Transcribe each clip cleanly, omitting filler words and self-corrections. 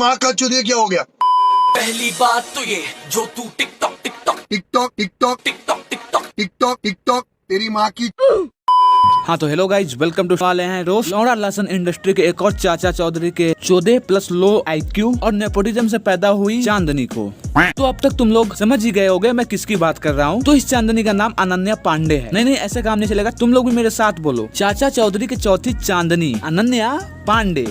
माँ का चुदिया क्या हो गया? पहली बात तो ये जो तू TikTok TikTok TikTok TikTok TikTok TikTok TikTok TikTok तेरी माँ की। हाँ तो हेलो गाइज, वेलकम टू वाले हैं रोस्ट। लौड़ा लहसन इंडस्ट्री के एक और चाचा चौधरी के 14+ लो IQ और नेपोटिज्म से पैदा हुई चांदनी को। तो अब तक तुम लोग समझ ही गए होगे मैं किसकी बात कर रहा हूँ। तो इस चांदनी का नाम अनन्या पांडे है। नहीं ऐसे काम नहीं चलेगा, तुम लोग भी मेरे साथ बोलो। चाचा चौधरी की चौथी चांदनी अनन्या पांडे।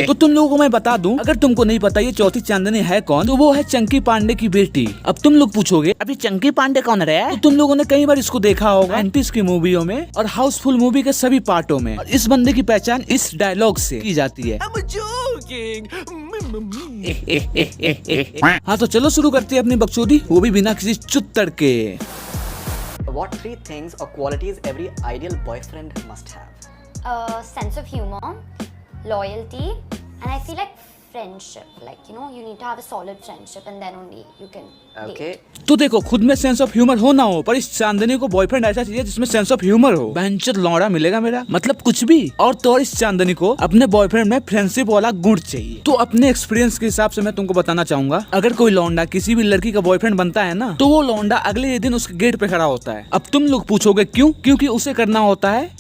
तो तुम लोगों को मैं बता दूं, अगर तुमको नहीं पता ये चौथी चांदनी है कौन, तो वो है चंकी पांडे की बेटी। अब तुम लोग पूछोगे अभी चंकी पांडे कौन है? तो तुम लोगों ने कई बार इसको देखा होगा 90s की मूवियों में और हाउसफुल मूवी के सभी पार्टों में। और इस बंदे की पहचान इस डायलॉग से की जाती है। हाँ तो चलो शुरू करते हैं अपनी बकचोदी, वो भी बिना किसी चुत्तर के। What 3 things or qualities every ideal boyfriend must have? Sense of humor, loyalty, and I feel like friendship. Like, you know, you need to have a solid friendship and then only you can Okay. date. तो देखो, खुद में sense of humour हो ना हो, पर इस चांदनी को बॉयफ्रेंड ऐसा चाहिए जिसमें सेंस ऑफ ह्यूमर हो। बहनचोद लौड़ा मिलेगा मेरा, मतलब कुछ भी। और तो और इस चांदनी को अपने बॉयफ्रेंड में फ्रेंडशिप वाला गुण चाहिए। तो अपने एक्सपीरियंस के हिसाब से मैं तुमको बताना चाहूंगा, अगर कोई लौंडा किसी भी लड़की का बॉयफ्रेंड बनता है ना, तो वो लौंडा अगले ही दिन उसके गेट पे खड़ा होता है। अब तुम लोग पूछोगे क्यों? क्योंकि उसे करना होता है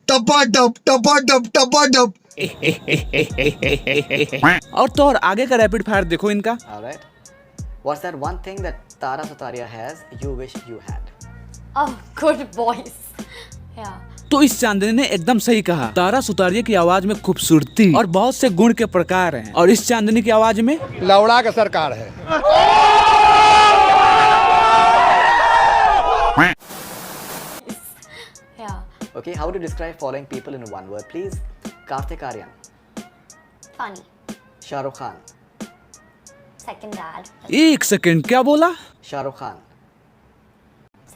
टपाटप टपाटप टपाटप। और तो और आगे का रैपिड फायर देखो इनका। Alright. What's that one thing that Tara Sutaria has you wish you had? Oh, good voice. Yeah. तो इस चांदनी ने एकदम सही कहा। तारा सुतारिया की आवाज में खूबसूरती और बहुत से गुण के प्रकार हैं, और इस चांदनी की आवाज में लौड़ा का सरकार है। Yeah. Okay, how would you describe following people in one word, please? Karthik Aryan, Funny. Shah Rukh Khan, Second dad. एक सेकंड, क्या बोला? Shah Rukh Khan,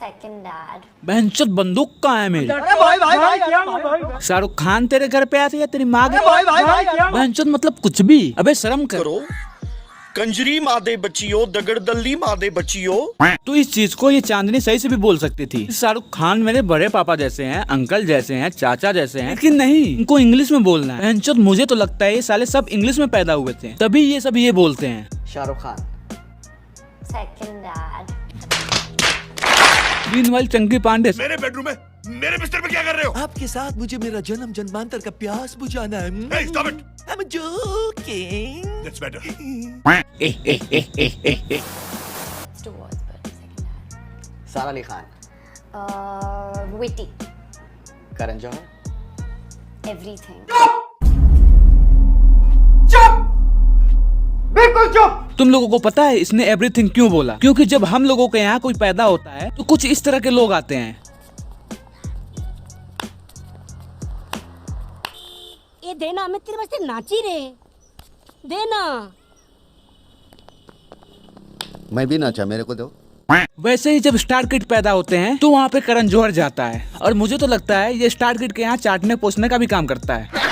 Second dad. बहनचोद बंदूक कहाँ है मेरी? शाहरुख खान तेरे घर पे आते या तेरी माँ के? बहनचोद मतलब कुछ भी। अबे शर्म करो। कंजरी माँ दे बच्चियों, दगड़ दल्ली माँ दे बच्चियों। तो इस चीज को ये चांदनी सही से भी बोल सकती थी। शाहरुख खान मेरे बड़े पापा जैसे हैं, अंकल जैसे हैं, चाचा जैसे हैं, लेकिन नहीं, इनको इंग्लिश में बोलना है। बहनचोद मुझे तो लगता है ये साले सब इंग्लिश में पैदा हुए थे, तभी ये सब ये बोलते हैं। Shah Rukh Khan, Second dad. Meanwhile Chunky Pandey मेरे बेडरूम में मेरे बिस्तर पे क्या कर रहे हो? आपके साथ मुझे मेरा जन्म जन्मांतर का प्यास बुझाना है। Hey, stop it. I'm joking. That's better. It's 2 words, but second dad. Sara Ali Khan, Witty. Karan Johar, Everything. तुम लोगों को पता है इसने एवरीथिंग क्यों बोला? क्योंकि जब हम लोगों के यहाँ कोई पैदा होता है तो कुछ इस तरह के लोग आते हैं। ये देना, मैं तेरे वास्ते नाची रे, देना। मैं भी नाचा, मेरे को दो। वैसे ही जब स्टार किड पैदा होते हैं तो वहाँ पे करण जौहर जाता है, और मुझे तो लगता है ये स्टार किड के यहाँ चाटने पोछने का भी काम करता है।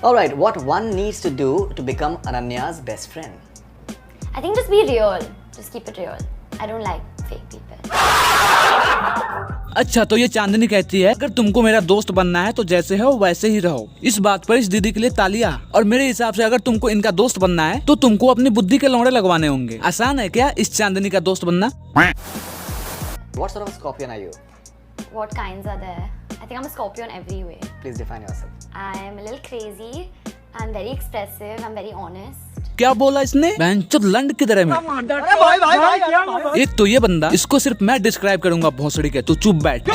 Alright, what one needs to do to become Ananya's best friend? I think just be real. Just keep it real. I don't like fake people. अच्छा, तो ये चांदनी कहती है अगर तुमको मेरा दोस्त बनना है तो जैसे हो वैसे ही रहो। इस बात पर इस दीदी के लिए तालियां। और मेरे हिसाब से अगर तुमको इनका दोस्त बनना है तो तुमको अपनी बुद्धि के लौड़े लगवाने होंगे। आसान है क्या इस चांदनी का दोस्त बनना? What sort of a scorpion are you? What kinds are there? I think I'm a Scorpio in every way. Please define yourself. I'm a little crazy. I'm very expressive. I'm very honest. क्या बोला इसने? बहनचोद लंड किधर है? मैं एक तो ये बंदा, इसको सिर्फ मैं डिस्क्राइब करूंगा भोसड़ी के, तू चुप बैठ।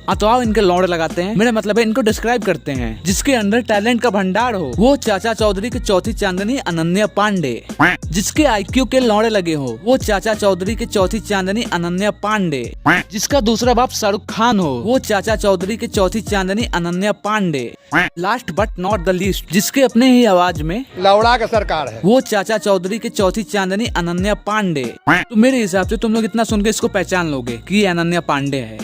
हाँ तो आओ इनके लौड़े लगाते हैं। मेरा मतलब है इनको डिस्क्राइब करते हैं। जिसके अंदर टैलेंट का भंडार हो वो चाचा चौधरी की चौथी चांदनी अनन्या पांडे। जिसके IQ के लौड़े लगे हो वो चाचा चौधरी की चौथी चांदनी अनन्या पांडे। जिसका दूसरा बाप शाहरुख खान हो वो चाचा चौधरी की चौथी चांदनी Ananya Pandey. Last but not the least, जिसके अपने ही आवाज में लौड़ा का सरकार है। वो चाचा चौधरी के चौथी चांदनी अनन्या पांडे। तो मेरे हिसाब से तुम लोग इतना सुन के इसको पहचान लोगे कि ये अनन्या पांडे है।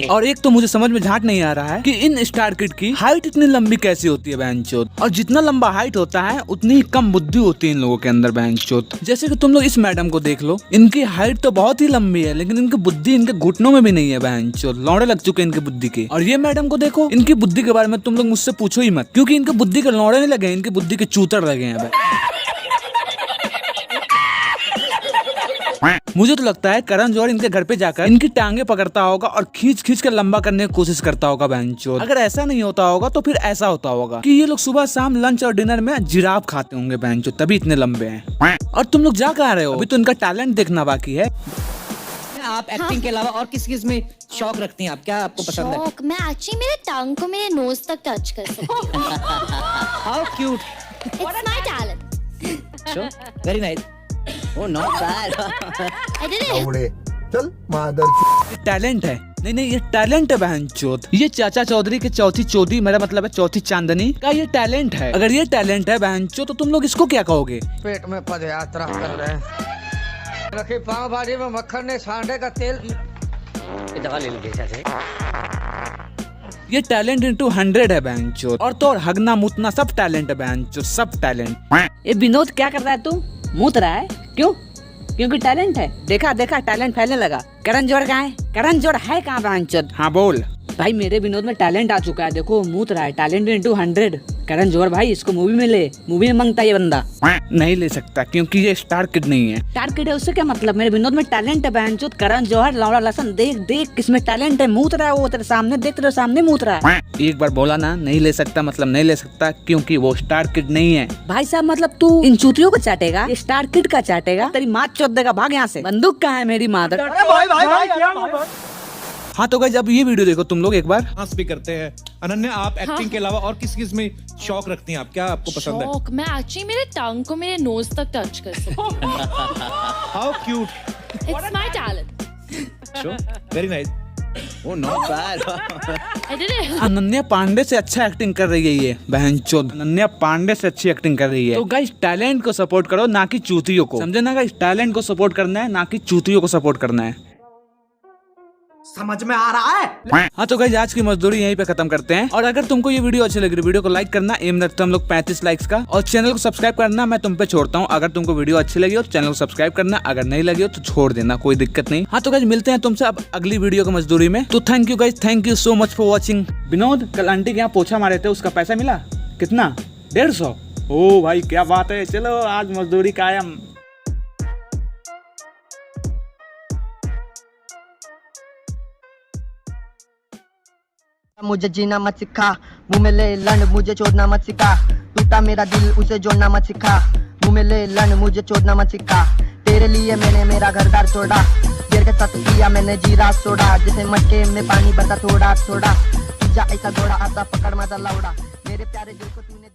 और एक तो मुझे समझ में झांक नहीं आ रहा है कि इन स्टार किड की हाइट इतनी लंबी कैसी होती है बहनचोद, और जितना लंबा हाइट होता है उतनी ही कम बुद्धि होती है इन लोगों के अंदर बहनचोद। जैसे कि तुम लोग इस मैडम को देख लो, इनकी हाइट तो बहुत ही लंबी है लेकिन इनकी बुद्धि इनके घुटनों में भी नहीं है बहनचोद, लौड़े लग चुके हैं इनकी बुद्धि के। और ये मैडम को देखो, इनकी बुद्धि के बारे में तुम लोग मुझसे पूछो ही मत, क्योंकि इनके बुद्धि के लौड़े नहीं लगे, इनकी बुद्धि के चूतर लगे हैं। मुझे तो लगता है करण जौहर इनके घर पे जाकर इनकी टांगे पकड़ता होगा और खींच खींच कर लंबा करने की कोशिश करता होगा बहनचोद। अगर ऐसा नहीं होता होगा तो फिर ऐसा होता होगा कि ये लोग सुबह शाम लंच और डिनर में जिराफ खाते होंगे बहनचोद, तभी इतने लंबे हैं। और तुम लोग जा कहाँ रहे हो? अभी तो इनका टैलेंट देखना बाकी है। आप एक्टिंग के अलावा और किस चीज में शौक रखती हैं? आप क्या आपको पसंद है? शौक, मैं एक्चुअली मेरे टंग को मेरे नोज तक टच कर सकती हूँ। How cute, It's my talent. Very nice. Oh, not bad. I did it. लौड़े चल मादर। टैलेंट है, नहीं ये टैलेंट है बहनचोद। ये चाचा चौधरी के चौथी चौधी, मेरा मतलब है चौथी चांदनी का ये टैलेंट है। अगर ये टैलेंट है बहनचोद तो तुम लोग इसको क्या कहोगे? पेट में पदयात्रा कर रहे हैं, रखी पाव भाजी में मक्खन ने सांडे का तेल। दवा ले लीजिए चाचा। ये टैलेंट इंटू 100 है बहनचोद। और तो और हगना मुतना सब टैलेंट है बहनचोद, सब टैलेंट। ये विनोद क्या कर रहा है? तू मूत रहा है क्यों? क्योंकि टैलेंट है। देखा देखा टैलेंट फैलने लगा। करण जौहर कहाँ है? करण जौहर है कहाँ बहनचोद? हाँ बोल भाई, मेरे विनोद में टैलेंट आ चुका है। देखो मूत रहा है, टैलेंट इंटू 100। करण जौहर भाई, इसको मूवी में ले, मूवी में मांगता है ये बंदा। नहीं ले सकता क्योंकि ये स्टार किड नहीं है। स्टार किड है, उससे क्या मतलब? मेरे विनोद में टैलेंट है बहनचोद। करण जौहर, लौड़ा लसन, देख देख किसमें टैलेंट है। मूत रहा है वो तेरे सामने, देख तेरे सामने मूत रहा है। एक बार बोला ना, नहीं ले सकता मतलब नहीं ले सकता, क्योंकि वो स्टार किड नहीं है। भाई साहब, मतलब तू इन चूतियों को चाटेगा, ये स्टार किड का चाटेगा? तेरी माँ चोद देगा, भाग यहाँ से। बंदूक कहाँ है मेरी मादर? हाँ तो गाइस, अब ये वीडियो देखो तुम लोग एक बार। डांस भी करते हैं। अनन्या, आप एक्टिंग के अलावा और किस चीज में शौक रखती हैं? आप क्या आपको पसंद है? शौक, मैं एक्चुअली मेरे टंग को मेरे नोज तक टच कर सकती हूँ। How cute, It's my talent. Very nice. Oh, not bad. I did it. Ananya Pandey से अच्छा एक्टिंग कर रही है ये बहनचोद। अनन्या पांडे से अच्छी एक्टिंग कर रही है। तो गाइस, टैलेंट को सपोर्ट करो, ना कि चूतियों को, समझे ना गाइस? टैलेंट को सपोर्ट करना है, ना कि चूतियों को सपोर्ट करना है। समझ में आ रहा है? हाँ तो गाइस, आज की मजदूरी यहीं पे खत्म करते हैं। और अगर तुमको ये वीडियो अच्छी लगी, वीडियो को लाइक करना, एम रखते हम लोग 35 लाइक्स का, और चैनल को सब्सक्राइब करना मैं तुम पे छोड़ता हूँ। अगर तुमको वीडियो अच्छी लगी हो तो चैनल को सब्सक्राइब करना, अगर नहीं लगी हो तो छोड़ देना, कोई दिक्कत नहीं। हाँ तो गाइस, मिलते हैं तुमसे अब अगली वीडियो की मजदूरी में। तो thank you guys, thank you so much for watching. Vinod, कल आंटी के यहाँ पोछा मारे थे, उसका पैसा मिला? कितना? 150? ओ भाई क्या बात है, चलो आज मजदूरी कायम। मुझे जीना मत सिखा, मुँह में ले लन, मुझे छोड़ना मत सिखा। टूटा मेरा दिल, उसे जोड़ना मत सिखा। मुँह में ले लन, मुझे छोड़ना मत सिखा। तेरे लिए मैंने मेरा घर दार छोड़ा, देर के साथ किया मैंने जीरा सोड़ा। जैसे मटके में पानी भरता थोड़ा थोड़ा, जा ऐसा घोड़ा आता पकड़ मजा लौड़ा। मेरे प्यारे दिल को तूने